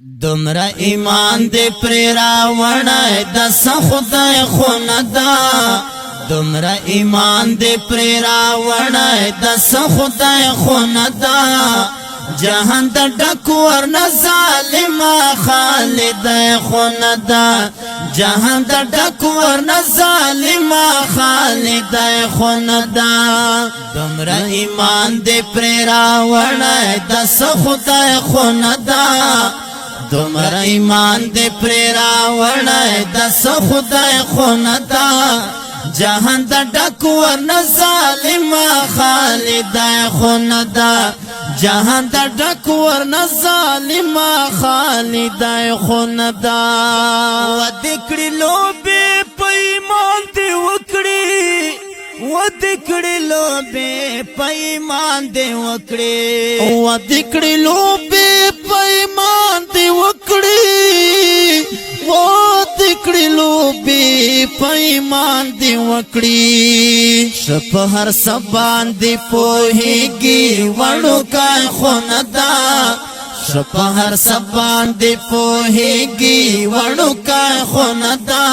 دمرا ایمان دے پریرا وڑای دس خدای خوندا دمرا ایمان دے پریرا وڑای دس خدای خوندا جهان د ډکور نه ظالم خالد خوندا جهان د ډکور نه ظالم خالد خوندا دمرا ایمان دے پریرا وڑای دس خدای خوندا دمرا ایمان دے پریرا وڑای دس خدای خوندا جهان د ډکور نه ظالم خالد خوندا جهان د ډکور نه ظالم خالد خوندا و دکړي لوبه پیمان دی وکړي و دکړي لوبه پیمان دی وکړي و دکړي لوبه پیمان دی وکړي و دکړي لوبه پیمان دی وکړي شپ هر سبان دی پوهیږي وړو کا خوندا شپ هر سبان دی پوهیږي وړو کا خوندا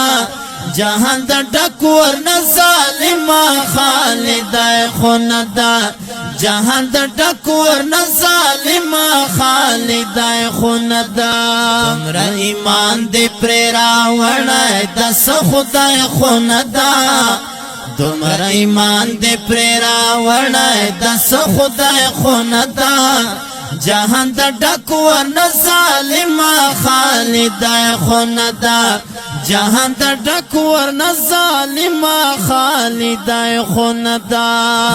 جهان د ډکور نه ظالم خالد خوندا جهان د ډکور نه ظالم خالد خوندا تمرا ایمان دې پریرا وړای دس خدای خوندا تمرا ایمان دې پریرا وړای دس خدای خوندا جهان د ډکور نه ظالم خالد خوندا جهان د ډکور نه ظالم خالد خوندا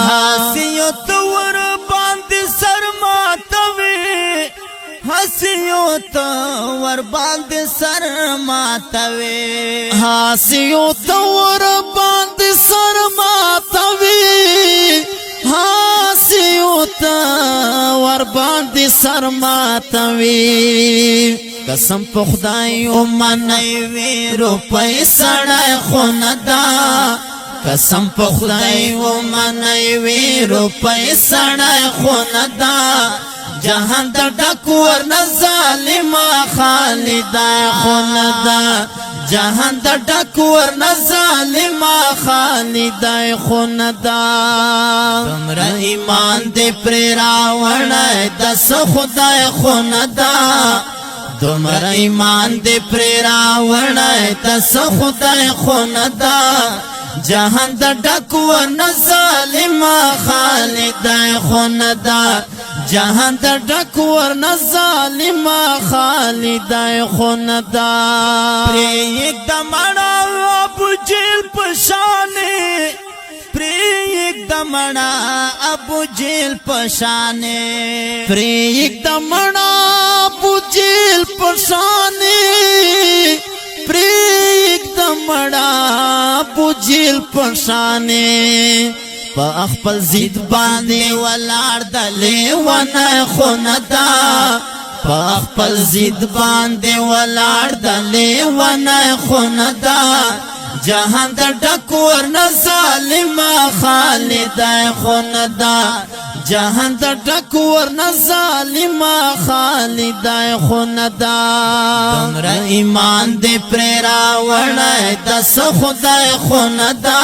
حسیو تور باندې سر ماتوي حسیو تور باندې سر ماتوي حسیو تور باندې سر ماتوي حسیو تور باندې سر ماتوي قسم په خدای او منای وی روپای سړی خوندا قسم په خدای او منای وی روپای سړی خوندا جهان د ډکور نه ظالم خالد خوندا جهان د ډکور نه ظالم خالد خوندا تمرا ایمان دې پریرا وړای دس خدای خوندا تمرا ایمان دے پریرا وڑای دس خدای خوندا جهان د ډکور نه ظالم خالد خوندا جهان د ډکور نه ظالم خالد خوندا پریک دمړه ابو جیل پشانه پریک دمړه ابو جیل پشانه پریک دمړه ابو جیل پشانه پریک دمړه ابو جیل پشانه په خپل زید باندې ولار د لیوانه خوندا په خپل زید باندې ولار د لیوانه خوندا جهان د ډکور نه ظالم خالد خوندا جهان د ډکور نه ظالم خالد خوندا تمرا ایمان دې پریرا وړای دس خدای خوندا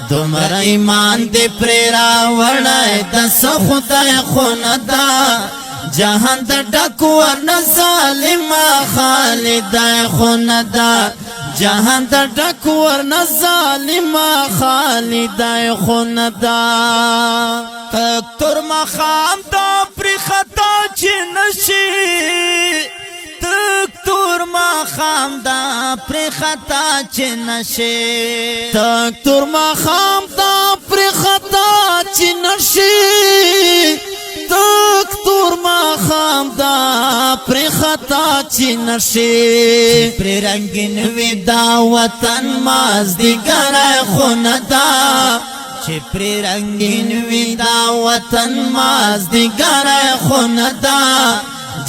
تمرا ایمان دې پریرا وړای دس خدای خوندا جهان د ډکور نه ظالم خالد خوندا جهان د ډکور نه ظالم خالد خوندا تک تر مخام دا پر خطا چې نشي تک تر مخام دا پر خطا چې نشي تک تر مخام دا پر خطا چې نشي تک تور ما خام دا پر خطا چی نشی پر رنگین وی دا وطن مازدیگر خوندا چی پر رنگین وی دا وطن مازدیگر خوندا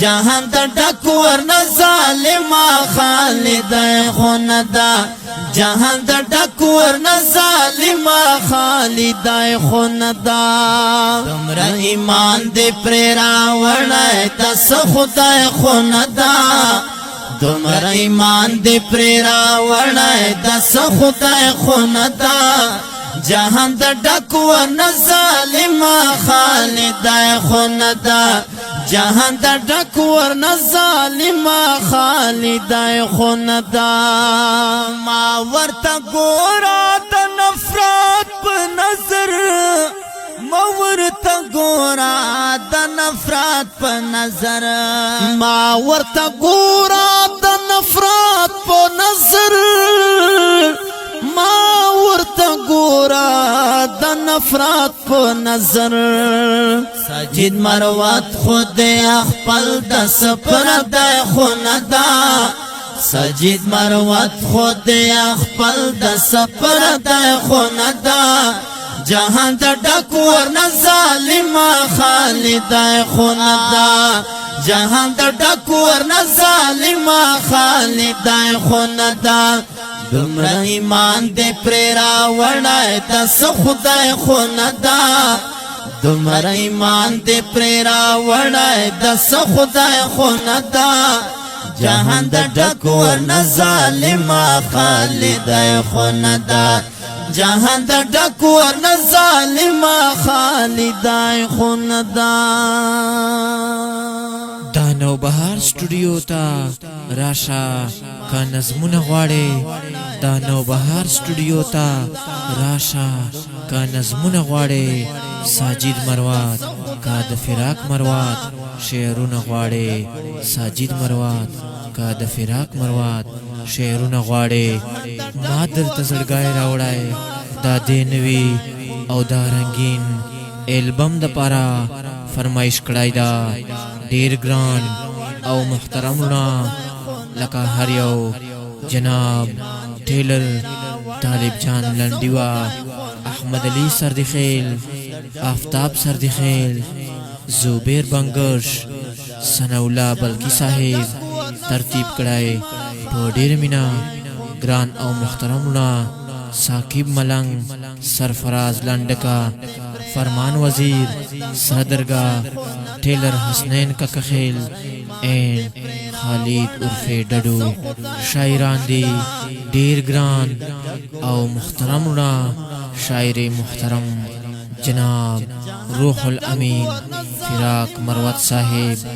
جهان د ډک ورنه ظالما خالدای خوندا جهان د ډک ورنه ظالما خالدای خوندا تمرا ایمان دې پر راوړای تس خدای خوندا تمرا ایمان دې پر راوړای تس خدای خوندا جهان د ډک ورنه ظالما خالدای خوندا جهان د ډک ورنه ظالما خالدای خوندا ما ورته ګورا د نفرت په نظر ما ورته ګورا د نفرت په نظر ما ورته ګورا د نفرت په نظر ما ورته ګورا د نفرت په نظر ساجد مروت خود خپل د سپر د خوندا ساجد مروت خود خپل د سپر د خوندا جهان د ډک ورنه ظالما خالدای خوندا جهان د ډک ورنه ظالما خالدای خوندا دمرا ایمان دې پر راوړای تس خدای خوندا دمرا ایمان دې پر راوړای تس خدای خوندا جهان د ډک ورنه ظالما خالدای خوندا جهان د ډک ورنه ظالما خالدای خوندا دا نوبهار سټوډیو ته راشه که نظمونه غواړې دا نوبهار سټوډیو ته راشه که نظمونه غواړې ساجد مروت که د فراق مروت شعرونه غواړې ساجد مروت که د فراق مروت شعرونه غواړې ما درته زړګی راوړی دا دې نوي او دا رنګین البم دپاره فرمایش کړی دا ډیر ګران او محترمونه لکه هر یو جناب ټیلر طالب جان لنډیوا احمد علی سردخیل آفتاب سردخیل زبیر بنگش ثناءالله بلکی صاحب ترتیب کړای په ډیر مینا ګران او محترمونه ثاقب ملنګ سرفراز لنډکا فرمان وزیر صدرگاہ ٹیلر حسنین ککخیل این خالد عرف ڈڈو شاعران دی ډیر ګران او محترمنا شاعر محترم جناب روح الامین فراق مروت صاحب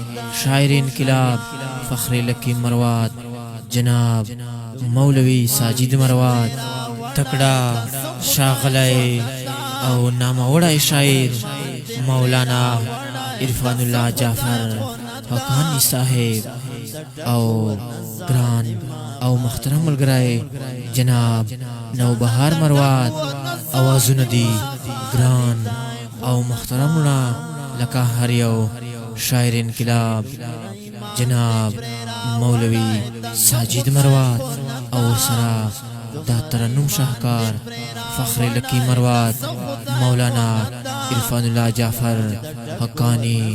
شاعر انقلاب فخر لکی مروت جناب مولوی ساجد مروت تکڑا شاغلائے او ناموڑا شاعر مولانا عرفان اللہ جعفر حقانی صاحب او گران او محترم ملگرائے جناب نوبہار مروت آوازون دی گران او محترمنا لکا ہریو شاعر انقلاب جناب مولوی ساجد مروت او سرا دا ترنم شاہکار فخر لکی مروت مولانا عرفان اللہ جعفر حقانی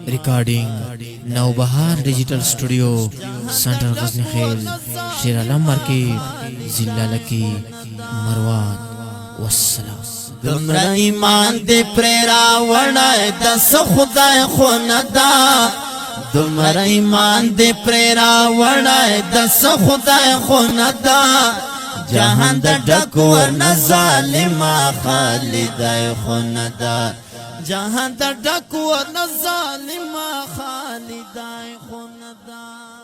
ریکارڈنگ نوبہار ڈیجیٹل سٹوڈیو سنٹر غزنی خیل شیر علم مارکیٹ ضلع لکی مروت والسلام دمرا ایمان دے پریرا وڑائے دس خدای خوندا دمرا ایمان دے پریرا وڑائے دس خدای خوندا جہان دا ڈک ورنہ ظالما خالدای خوندا جہان دا ڈک ورنہ ظالما خالدای خوندا